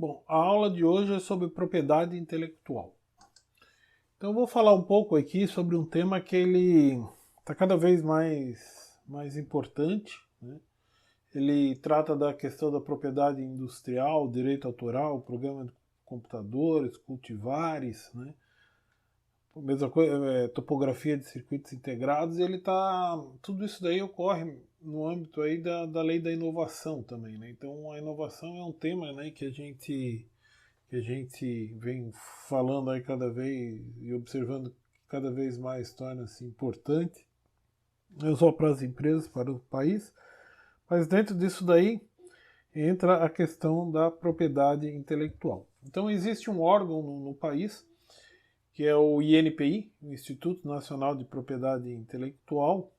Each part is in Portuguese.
Bom, a aula de hoje é sobre propriedade intelectual. Então eu vou falar um pouco aqui sobre um tema que ele está cada vez mais importante, né? Ele trata da questão da propriedade industrial, direito autoral, programa de computadores, cultivares, né? Mesma coisa, topografia de circuitos integrados, e tudo isso daí ocorre no âmbito aí da lei da inovação também, né? Então a inovação é um tema, né, que a gente vem falando aí cada vez e observando que cada vez mais torna-se importante, não só para as empresas, para o país, mas dentro disso daí entra a questão da propriedade intelectual. Então existe um órgão no país, que é o INPI, o Instituto Nacional de Propriedade Intelectual,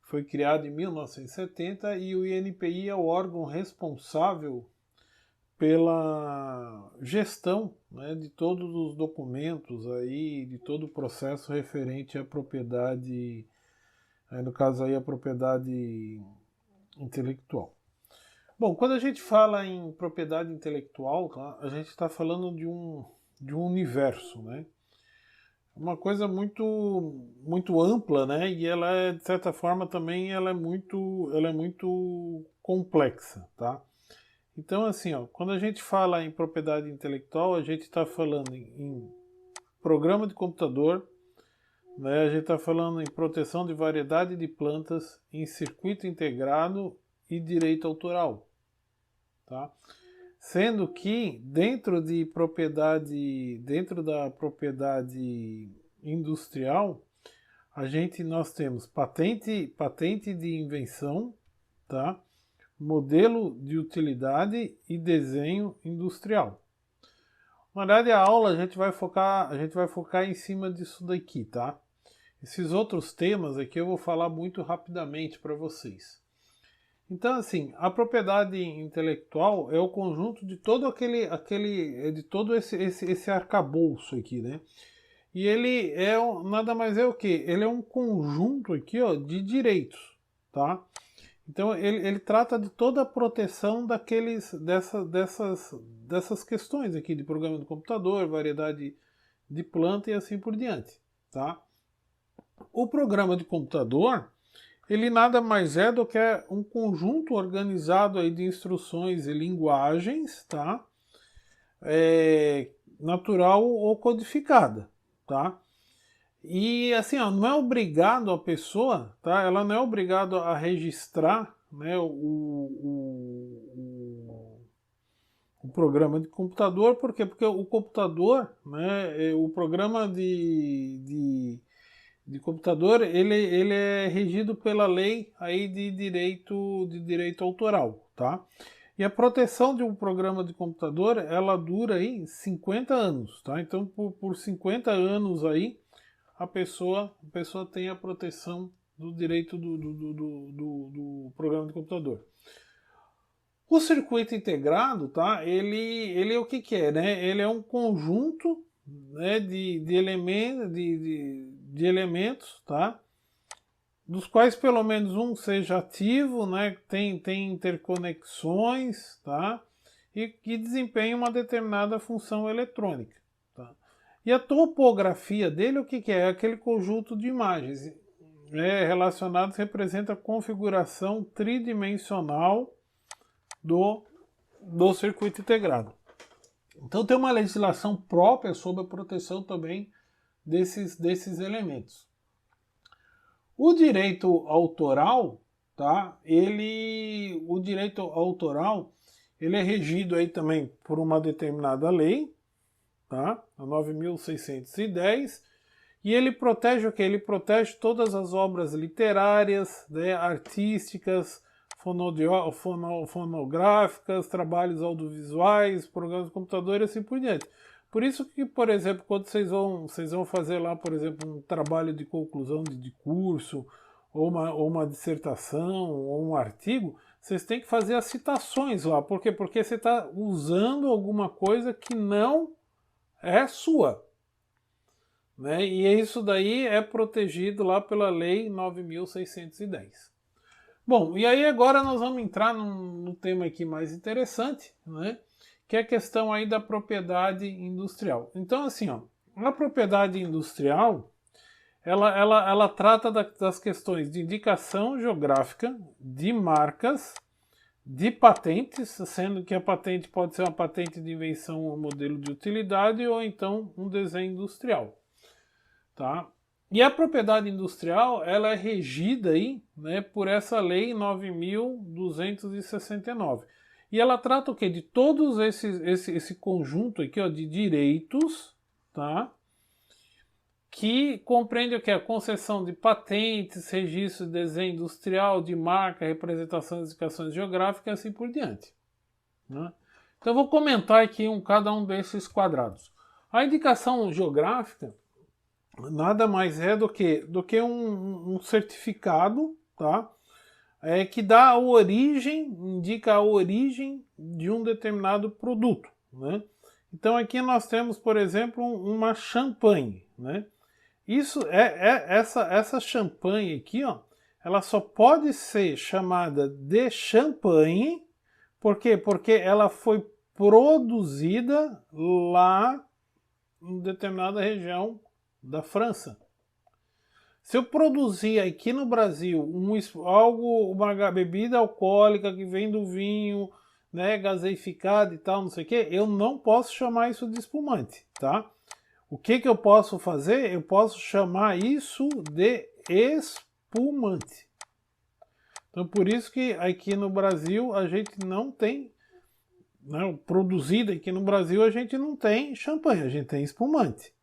que foi criado em 1970, e o INPI é o órgão responsável pela gestão, né, de todos os documentos aí, de todo o processo referente à propriedade, no caso aí a propriedade intelectual. Bom, quando a gente fala em propriedade intelectual, tá, a gente está falando de um universo, né? Uma coisa muito ampla, né? E ela é, de certa forma também ela é muito complexa, tá? Então, assim, ó, quando a gente fala em propriedade intelectual, a gente está falando em programa de computador, né? A gente está falando em proteção de variedade de plantas, em circuito integrado e direito autoral, tá? Sendo que dentro da propriedade industrial, nós temos patente de invenção, tá? Modelo de utilidade e desenho industrial. Na verdade, a aula a gente vai focar em cima disso daqui, tá? Esses outros temas aqui eu vou falar muito rapidamente para vocês. Então, assim, a propriedade intelectual é o conjunto de todo de todo esse arcabouço aqui, né? E ele nada mais é o que? Ele é um conjunto aqui, ó, de direitos, tá? Então ele trata de toda a proteção dessas questões aqui de programa de computador, variedade de planta e assim por diante, tá? O programa de computador, ele nada mais é do que um conjunto organizado aí de instruções e linguagens, tá? Natural ou codificada, tá? E assim, ó, não é obrigado a pessoa, tá? Ela não é obrigada a registrar, né, o programa de computador. Por quê? Porque o computador, né, o programa de computador, ele é regido pela lei aí de direito autoral, tá? E a proteção de um programa de computador, ela dura aí 50 anos, tá? Então, por 50 anos aí, a pessoa tem a proteção do direito do programa de computador. O circuito integrado, tá? Ele é o que é, né? Ele é um conjunto, né, de elementos, tá? Dos quais pelo menos um seja ativo, né? Tem interconexões, tá? E que desempenha uma determinada função eletrônica, tá? E a topografia dele, o que é? É aquele conjunto de imagens, né, relacionados, representa a configuração tridimensional do circuito integrado. Então tem uma legislação própria sobre a proteção também desses elementos. O direito autoral, tá? O direito autoral, ele é regido aí também por uma determinada lei, tá? A 9.610, e ele protege o quê? Ele protege todas as obras literárias, né, artísticas, fonográficas, trabalhos audiovisuais, programas de computador e assim por diante. Por isso que, por exemplo, quando vocês vão fazer lá, por exemplo, um trabalho de conclusão de curso, ou uma dissertação, ou um artigo, vocês têm que fazer as citações lá. Por quê? Porque você está usando alguma coisa que não é sua, né? E isso daí é protegido lá pela Lei 9.610. Bom, e aí agora nós vamos entrar num tema aqui mais interessante, né? que é a questão aí da propriedade industrial. Então, assim, ó, a propriedade industrial, ela trata das questões de indicação geográfica, de marcas, de patentes, sendo que a patente pode ser uma patente de invenção ou modelo de utilidade, ou então um desenho industrial, tá? E a propriedade industrial, ela é regida aí, né, por essa lei 9.269. E ela trata o quê? De todos esse conjunto aqui, ó, de direitos, tá? Que compreende o que? A concessão de patentes, registro de desenho industrial, de marca, representação de indicações geográficas e assim por diante, né? Então eu vou comentar aqui cada um desses quadrados. A indicação geográfica nada mais é do que um certificado, tá? Que dá a origem, indica a origem de um determinado produto, né? Então aqui nós temos, por exemplo, uma champanhe, né? Essa champanhe aqui, ó, ela só pode ser chamada de champanhe, por quê? Porque ela foi produzida lá em determinada região da França. Se eu produzir aqui no Brasil uma bebida alcoólica que vem do vinho, né, gaseificado e tal, não sei o que, eu não posso chamar isso de espumante, tá? O que eu posso fazer? Eu posso chamar isso de espumante. Então por isso que aqui no Brasil a gente não tem, né, produzido aqui no Brasil a gente não tem champanhe, a gente tem espumante,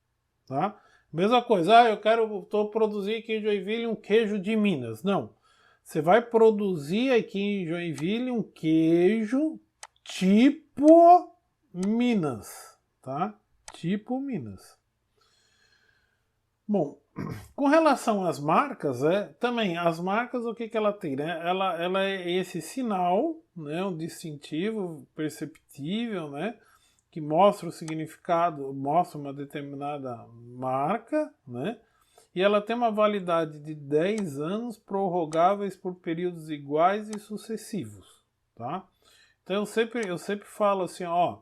tá? Mesma coisa, estou produzindo aqui em Joinville um queijo de Minas. Não, você vai produzir aqui em Joinville um queijo tipo Minas, tá? Tipo Minas. Bom, com relação às marcas, também as marcas, o que ela tem, né? Ela é esse sinal, né, um distintivo perceptível, né, que mostra o significado, mostra uma determinada marca, né? E ela tem uma validade de 10 anos prorrogáveis por períodos iguais e sucessivos, tá? Então eu sempre falo assim, ó,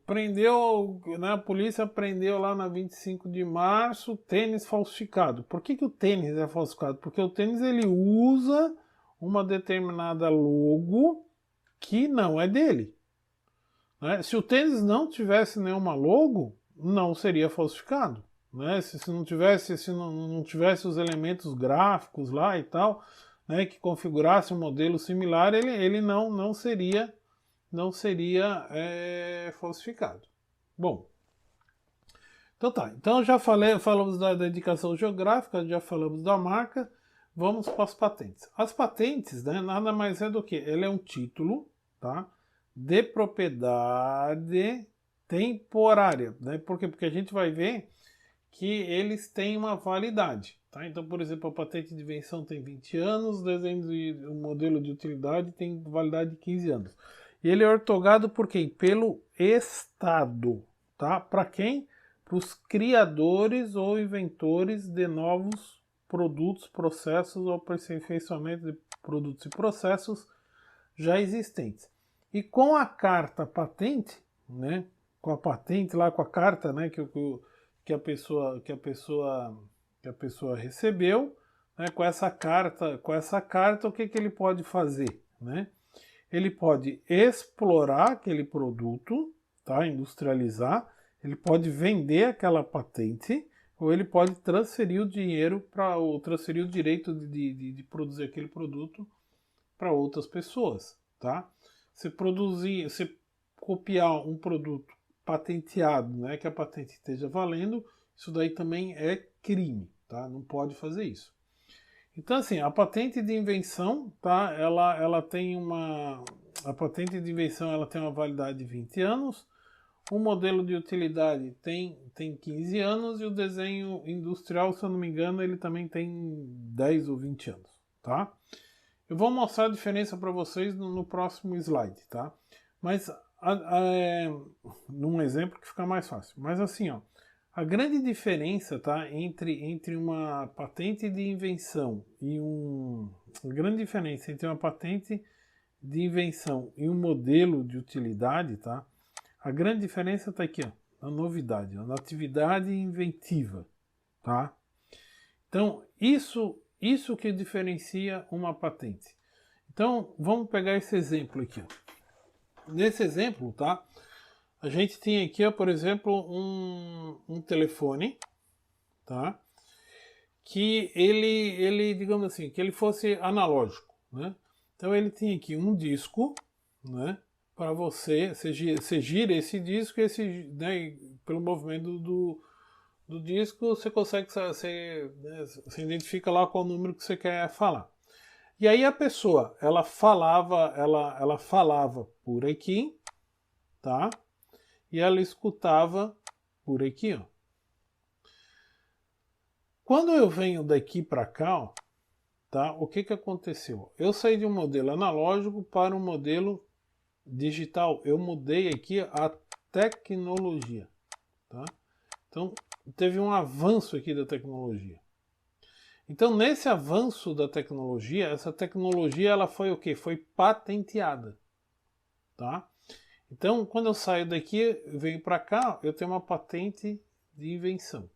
prendeu, né, a polícia prendeu lá na 25 de março tênis falsificado. Por que o tênis é falsificado? Porque o tênis ele usa uma determinada logo que não é dele. Né? Se o tênis não tivesse nenhuma logo, não seria falsificado. Né? Se não tivesse os elementos gráficos lá e tal, né, que configurasse um modelo similar, ele não seria falsificado. Bom, então tá. Então já falamos da indicação geográfica, já falamos da marca. Vamos para as patentes. As patentes, né, nada mais é do que ele é um título, tá, de propriedade temporária, né? Por quê? Porque a gente vai ver que eles têm uma validade, tá? Então, por exemplo, a patente de invenção tem 20 anos, o modelo de utilidade tem validade de 15 anos. E ele é ortogado por quem? Pelo Estado, tá? Para quem? Para os criadores ou inventores de novos produtos, processos ou aperfeiçoamento de produtos e processos já existentes. E com a carta patente, né? Com a patente lá, com a carta, né? Que a pessoa recebeu, né? Com essa carta, o que ele pode fazer, né? Ele pode explorar aquele produto, tá? Industrializar, ele pode vender aquela patente, ou ele pode transferir o dinheiro ou transferir o direito de produzir aquele produto para outras pessoas, tá? Se copiar um produto patenteado, né, que a patente esteja valendo, isso daí também é crime, tá? Não pode fazer isso. Então, assim, a patente de invenção, tá? A patente de invenção ela tem uma validade de 20 anos, o modelo de utilidade tem 15 anos e o desenho industrial, se eu não me engano, ele também tem 10 ou 20 anos, tá? Eu vou mostrar a diferença para vocês no próximo slide, tá? Mas, num exemplo que fica mais fácil. Mas assim, ó, a grande diferença, tá, entre uma patente de invenção e a grande diferença entre uma patente de invenção e um modelo de utilidade, tá? A grande diferença está aqui, ó, na novidade, na atividade inventiva, tá? Então, isso que diferencia uma patente. Então, vamos pegar esse exemplo aqui, ó. Nesse exemplo, tá? A gente tem aqui, ó, por exemplo, um telefone, tá? Que ele, digamos assim, que ele fosse analógico, né? Então ele tem aqui um disco, né? Para você gira esse disco, né, pelo movimento do disco você consegue, você identifica lá qual número que você quer falar. E aí a pessoa, ela falava por aqui, tá? E ela escutava por aqui, ó. Quando eu venho daqui para cá, ó, tá? O que aconteceu? Eu saí de um modelo analógico para um modelo digital. Eu mudei aqui a tecnologia, tá? Então teve um avanço aqui da tecnologia. Então nesse avanço da tecnologia, essa tecnologia ela foi o quê? Foi patenteada, tá? Então quando eu saio daqui, venho para cá, eu tenho uma patente de invenção.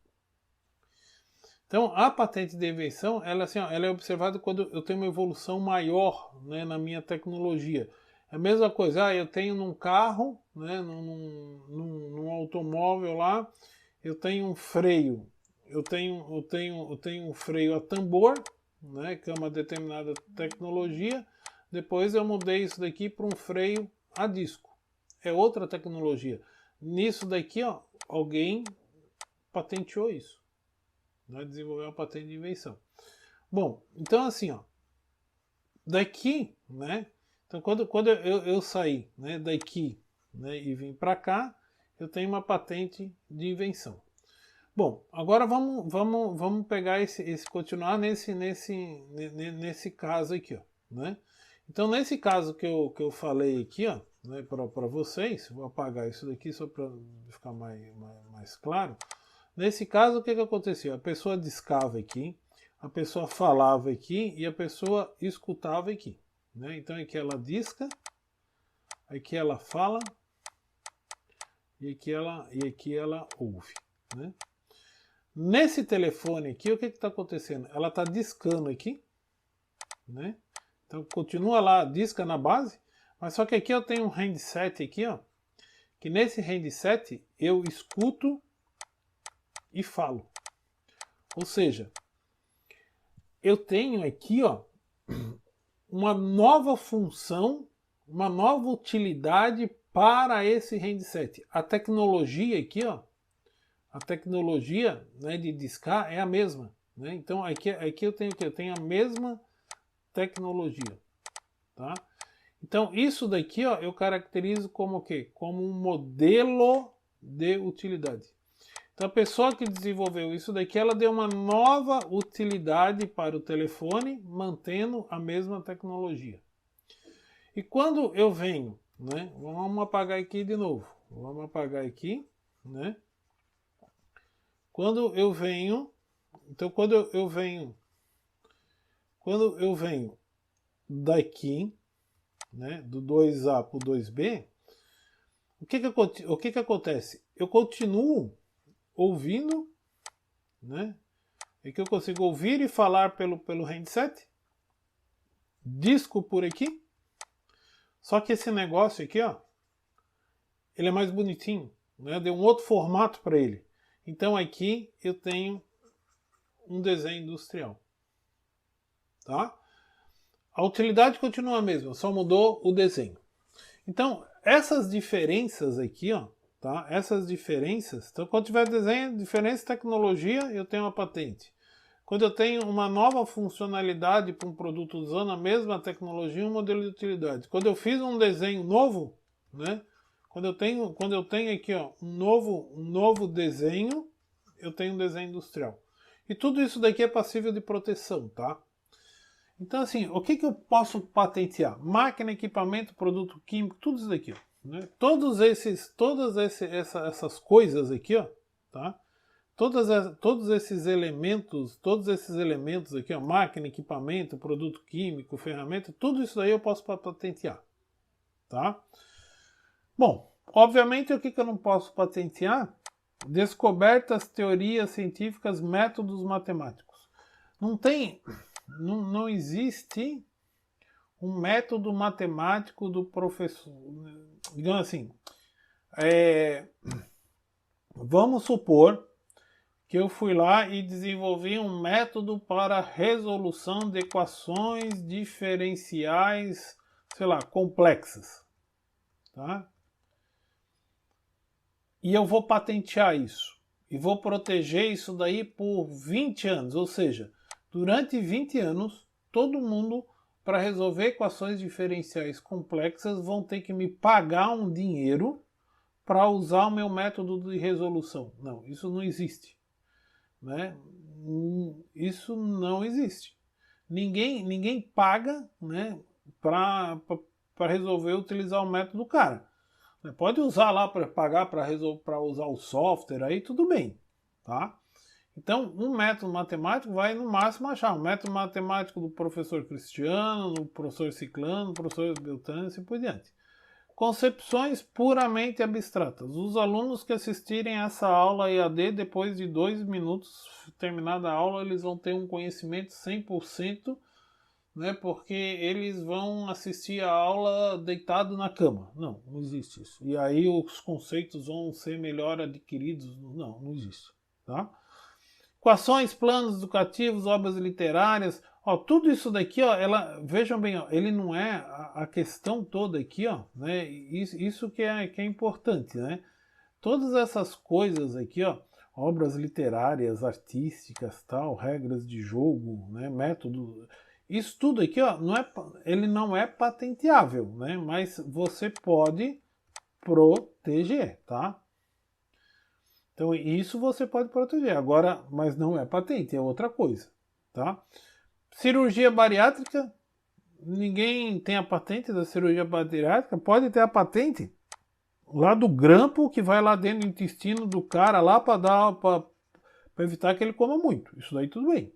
Então, a patente de invenção, ela, assim, ela é observada quando eu tenho uma evolução maior, né, na minha tecnologia. É a mesma coisa, eu tenho num carro, né, num automóvel lá, eu tenho um freio. Eu tenho um freio a tambor, né, que é uma determinada tecnologia. Depois eu mudei isso daqui para um freio a disco. É outra tecnologia. Nisso daqui, ó, alguém patenteou isso. Desenvolver uma patente de invenção. Bom, então assim, ó, daqui, né? Então quando eu saí, né, daqui, né, e vim para cá, eu tenho uma patente de invenção. Bom, agora vamos pegar continuar nesse caso aqui, ó, né? Então nesse caso que eu falei aqui, ó, né, para vocês, vou apagar isso daqui só para ficar mais claro. Nesse caso, o que acontecia? A pessoa discava aqui, a pessoa falava aqui e a pessoa escutava aqui, né? Então aqui ela disca, aqui ela fala e aqui ela ouve, né? Nesse telefone aqui, o que está acontecendo? Ela está discando aqui, né? Então continua lá, disca na base, mas só que aqui eu tenho um handset aqui, ó, que nesse handset eu escuto e falo. Ou seja, eu tenho aqui, ó, uma nova função, uma nova utilidade para esse handset. A tecnologia aqui, ó, a tecnologia, né, de discar é a mesma, né? Então aqui eu tenho que eu tenho a mesma tecnologia, tá? Então isso daqui, ó, eu caracterizo como o quê? Como um modelo de utilidade. Então a pessoa que desenvolveu isso daqui, ela deu uma nova utilidade para o telefone, mantendo a mesma tecnologia. E quando eu venho, né, vamos apagar aqui de novo, vamos apagar aqui, né? Quando eu venho, então quando eu venho daqui, né, do 2A para o 2B, o que acontece? Eu continuo ouvindo, né? É que eu consigo ouvir e falar pelo handset, disco por aqui, só que esse negócio aqui, ó, ele é mais bonitinho, né? Deu um outro formato para ele. Então aqui eu tenho um desenho industrial, tá? A utilidade continua a mesma, só mudou o desenho. Então essas diferenças aqui, ó, tá? Essas diferenças, então quando tiver desenho, diferença de tecnologia, eu tenho uma patente. Quando eu tenho uma nova funcionalidade para um produto usando a mesma tecnologia, um modelo de utilidade. Quando eu fiz um desenho novo, né? Quando eu tenho aqui, ó, um novo desenho, eu tenho um desenho industrial. E tudo isso daqui é passível de proteção, tá? Então assim, o que eu posso patentear? Máquina, equipamento, produto químico, tudo isso daqui, ó. Né? Todas essas coisas aqui, ó, tá? todos esses elementos aqui, ó, máquina, equipamento, produto químico, ferramenta, tudo isso daí eu posso patentear, tá? Bom, obviamente o que eu não posso patentear? Descobertas, teorias científicas, métodos matemáticos. Não existe um método matemático do professor, digamos assim, vamos supor que eu fui lá e desenvolvi um método para resolução de equações diferenciais, sei lá, complexas, tá? E eu vou patentear isso, e vou proteger isso daí por 20 anos, ou seja, durante 20 anos, todo mundo, para resolver equações diferenciais complexas, vão ter que me pagar um dinheiro para usar o meu método de resolução. Não, isso não existe, né? Isso não existe. Ninguém paga, né, para resolver utilizar o método do cara. Pode usar lá para pagar para usar o software, aí tudo bem, tá? Então, um método matemático vai no máximo achar um método matemático do professor Cristiano, do professor Ciclano, do professor Beltrano e assim por diante. Concepções puramente abstratas. Os alunos que assistirem essa aula EAD, depois de 2 minutos terminada a aula, eles vão ter um conhecimento 100%, né, porque eles vão assistir a aula deitado na cama. Não existe isso. E aí os conceitos vão ser melhor adquiridos. Não existe, tá? Equações, planos educativos, obras literárias, ó, tudo isso daqui, ó, vejam bem, ó, ele não é a questão toda aqui, ó, né? Isso que é importante, né? Todas essas coisas aqui, ó, obras literárias, artísticas, tal, regras de jogo, né, método, isso tudo aqui, ó, ele não é patenteável, né? Mas você pode proteger, tá? Então isso você pode proteger. Agora, mas não é patente, é outra coisa, tá? Cirurgia bariátrica, ninguém tem a patente da cirurgia bariátrica, pode ter a patente lá do grampo que vai lá dentro do intestino do cara lá para evitar que ele coma muito. Isso daí tudo bem.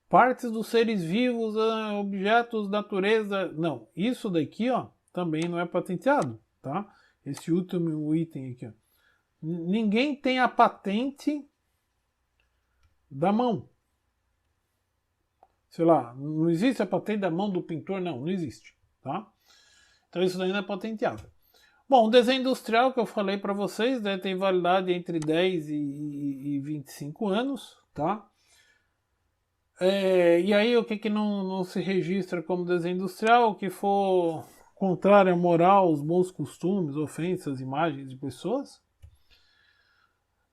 Partes dos seres vivos, objetos, natureza, não. Isso daqui, ó, também não é patenteado, tá? Esse último item aqui, ó. Ninguém tem a patente da mão. Sei lá, não existe a patente da mão do pintor? Não existe, tá? Então isso daí não é patenteável. Bom, o desenho industrial que eu falei para vocês, né, tem validade entre 10 e 25 anos, tá? E aí o que não se registra como desenho industrial? O que for contrário à moral, os bons costumes, ofensas, imagens de pessoas.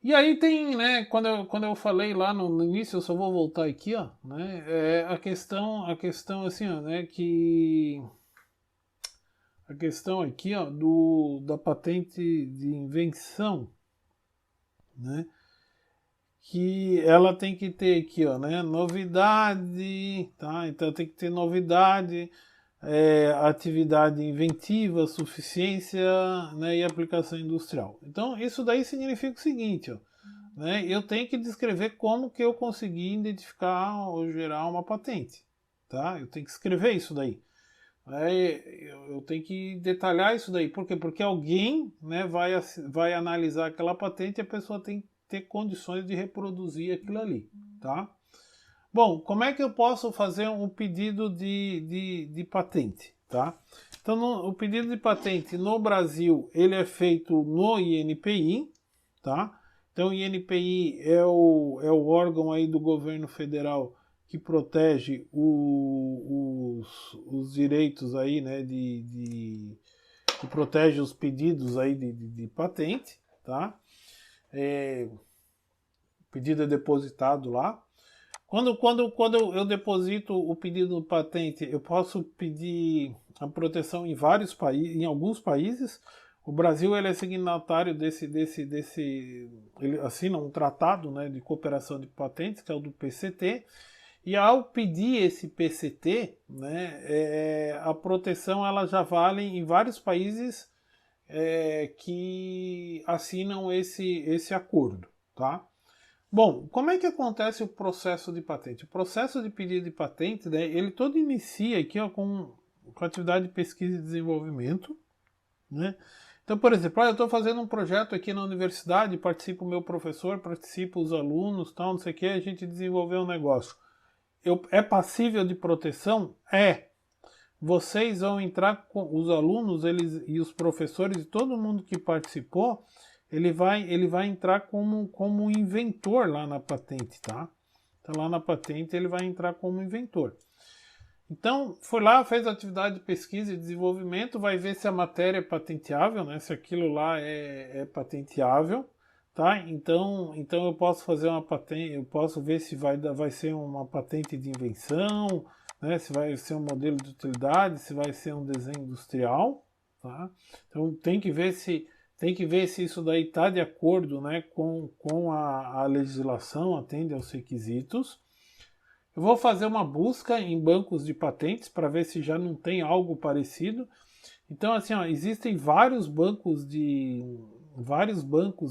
E aí tem, né, quando eu falei lá no início, eu só vou voltar aqui, ó, né, a questão assim, ó, né, que a questão aqui, ó, da patente de invenção, né, que ela tem que ter aqui, ó, né, novidade, tá, então tem que ter novidade, atividade inventiva, suficiência, né, e aplicação industrial. Então isso daí significa o seguinte, ó, né, eu tenho que descrever como que eu consegui identificar ou gerar uma patente, tá? Eu tenho que escrever isso daí. Eu tenho que detalhar isso daí. Por quê? Porque alguém, né, vai analisar aquela patente e a pessoa tem que ter condições de reproduzir aquilo ali, tá? Bom, como é que eu posso fazer um pedido de patente, tá? Então, o pedido de patente no Brasil, ele é feito no INPI, tá? Então, o INPI é o órgão aí do governo federal que protege os direitos aí, né, que protege os pedidos aí de patente, tá? O pedido é depositado lá. Quando eu deposito o pedido de patente, eu posso pedir a proteção em vários países, em alguns países. O Brasil ele é signatário ele assina um tratado, né, de cooperação de patentes, que é o do PCT. E ao pedir esse PCT, né, a proteção ela já vale em vários países que assinam esse acordo, tá? Bom, como é que acontece o processo de patente? O processo de pedido de patente, né, ele todo inicia aqui ó, com atividade de pesquisa e desenvolvimento, né? Então, por exemplo, eu estou fazendo um projeto aqui na universidade, participa o meu professor, participa os alunos, tal, não sei o que, a gente desenvolveu um negócio. É passível de proteção? É. Vocês vão entrar com os alunos eles, e os professores e todo mundo que participou, ele vai entrar como inventor lá na patente, tá? Então lá na patente ele vai entrar como inventor. Então, foi lá, fez atividade de pesquisa e desenvolvimento, vai ver se a matéria é patenteável, né? Se aquilo lá é patenteável, tá? Então eu posso fazer uma patente, eu posso ver se vai ser uma patente de invenção, né? Se vai ser um modelo de utilidade, se vai ser um desenho industrial, tá? Então tem que ver se isso daí está de acordo, né, com a legislação, atende aos requisitos. Eu vou fazer uma busca em bancos de patentes para ver se já não tem algo parecido. Então, assim, ó, existem vários bancos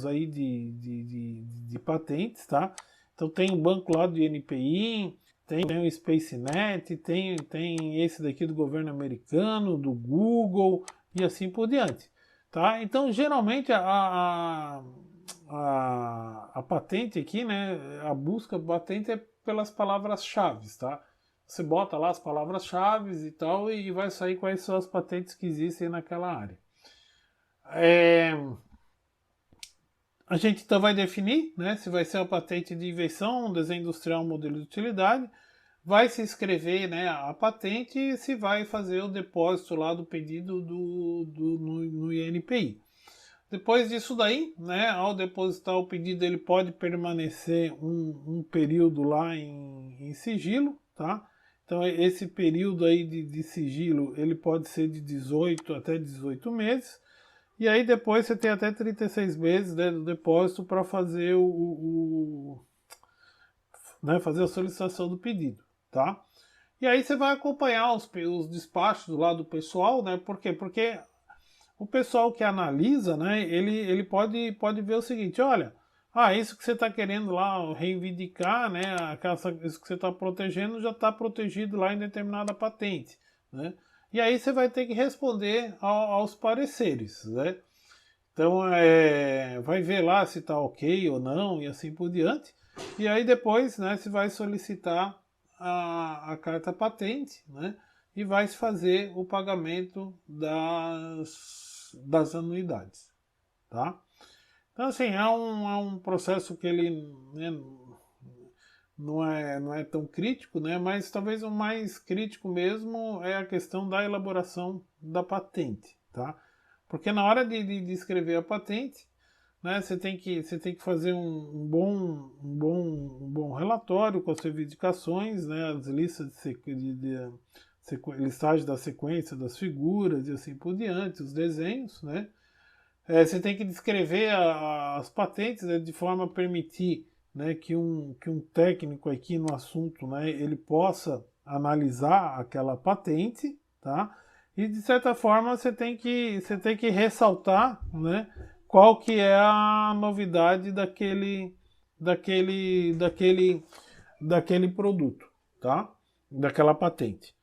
aí de patentes, tá? Então tem um banco lá do INPI, tem o SpaceNet, tem esse daqui do governo americano, do Google e assim por diante, tá? Então, geralmente a patente aqui, né? A busca patente é pelas palavras-chave, tá? Você bota lá as palavras-chave e tal e vai sair quais são as patentes que existem naquela área. A gente então vai definir, né, se vai ser uma patente de invenção, um desenho industrial, um modelo de utilidade, vai se inscrever, né, a patente e se vai fazer o depósito lá do pedido no INPI. Depois disso daí, né, ao depositar o pedido, ele pode permanecer um período lá em sigilo, tá? Então esse período aí de sigilo, ele pode ser de 18 até 18 meses, e aí depois você tem até 36 meses, né, do depósito para fazer né, fazer a solicitação do pedido, tá? E aí você vai acompanhar os despachos lá do pessoal, né? Por quê? Porque o pessoal que analisa, né, ele pode ver o seguinte, olha, isso que você está querendo lá reivindicar, né, isso que você está protegendo já está protegido lá em determinada patente, né? E aí você vai ter que responder aos pareceres, né? Então, vai ver lá se está ok ou não e assim por diante. E aí depois, né, se vai solicitar a carta patente, né? E vai se fazer o pagamento das anuidades, tá? Então, assim, é um processo que ele, né, não é tão crítico, né? Mas talvez o mais crítico mesmo é a questão da elaboração da patente, tá? Porque na hora de escrever a patente, né, você tem que fazer um bom relatório com as reivindicações, né, as listas listagem da sequência das figuras e assim por diante, os desenhos, né? Você tem que descrever as patentes, né, de forma a permitir, né, que um técnico aqui no assunto, né, ele possa analisar aquela patente, tá? E de certa forma você tem que ressaltar, né, qual que é a novidade daquele produto, tá? Daquela patente.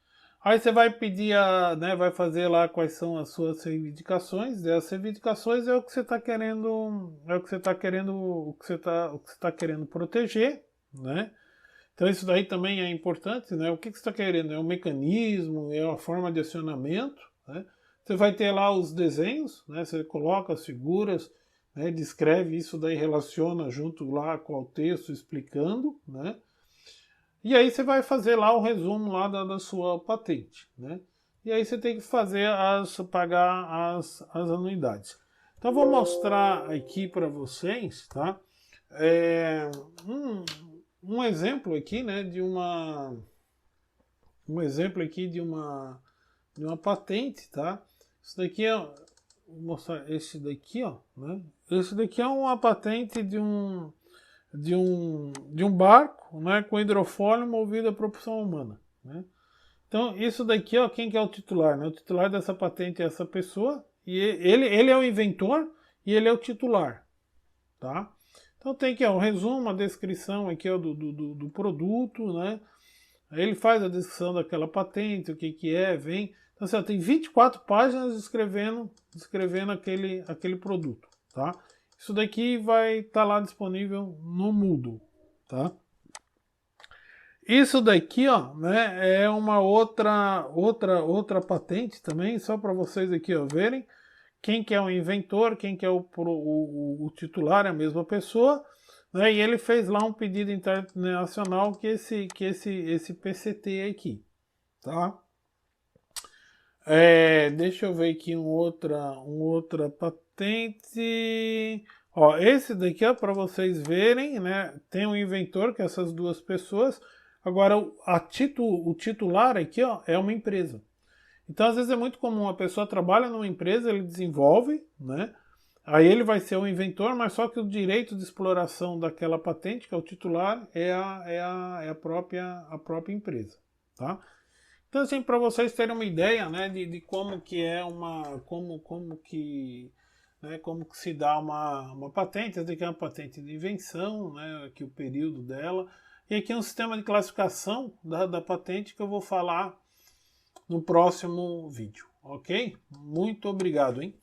Aí você vai pedir né, vai fazer lá quais são as suas reivindicações. E as reivindicações é o que você está querendo, o que você tá querendo proteger, né? Então isso daí também é importante, né? O que você está querendo? É um mecanismo, é uma forma de acionamento, né? Você vai ter lá os desenhos, né? Você coloca as figuras, né? Descreve isso daí, relaciona junto lá com o texto explicando, né? E aí você vai fazer lá o resumo lá da sua patente, né? E aí você tem que pagar as anuidades. Então eu vou mostrar aqui para vocês, tá? Um exemplo aqui, né, um exemplo aqui de uma patente, tá? Isso daqui vou mostrar esse daqui, ó, né? Esse daqui é uma patente de um barco, né, com hidrofólio movido a propulsão humana, né? Então, isso daqui, ó, quem que é o titular, né? O titular dessa patente é essa pessoa, e ele é o inventor e ele é o titular, tá? Então tem aqui ó, um resumo, a descrição aqui ó, do produto, né? Aí ele faz a descrição daquela patente, o que que é, vem. Então assim, ó, tem 24 páginas descrevendo aquele produto, tá? Isso daqui vai estar lá disponível no Moodle, tá? Isso daqui, ó, né, é uma outra patente também, só para vocês aqui, ó, verem. Quem que é o inventor, quem que é o titular, é a mesma pessoa, né? E ele fez lá um pedido internacional que esse PCT aqui, tá? Deixa eu ver aqui outra patente. Ó, esse daqui é para vocês verem, né? Tem um inventor, que é essas duas pessoas. Agora, o titular aqui, ó, é uma empresa. Então, às vezes é muito comum, a pessoa trabalha numa empresa, ele desenvolve, né? Aí ele vai ser o inventor, mas só que o direito de exploração daquela patente, que é o titular, é a própria empresa, tá? Então, assim, para vocês terem uma ideia, né, de como que é como que se dá uma patente, essa aqui é uma patente de invenção, né, aqui o período dela, e aqui é um sistema de classificação da patente que eu vou falar no próximo vídeo, ok? Muito obrigado, hein?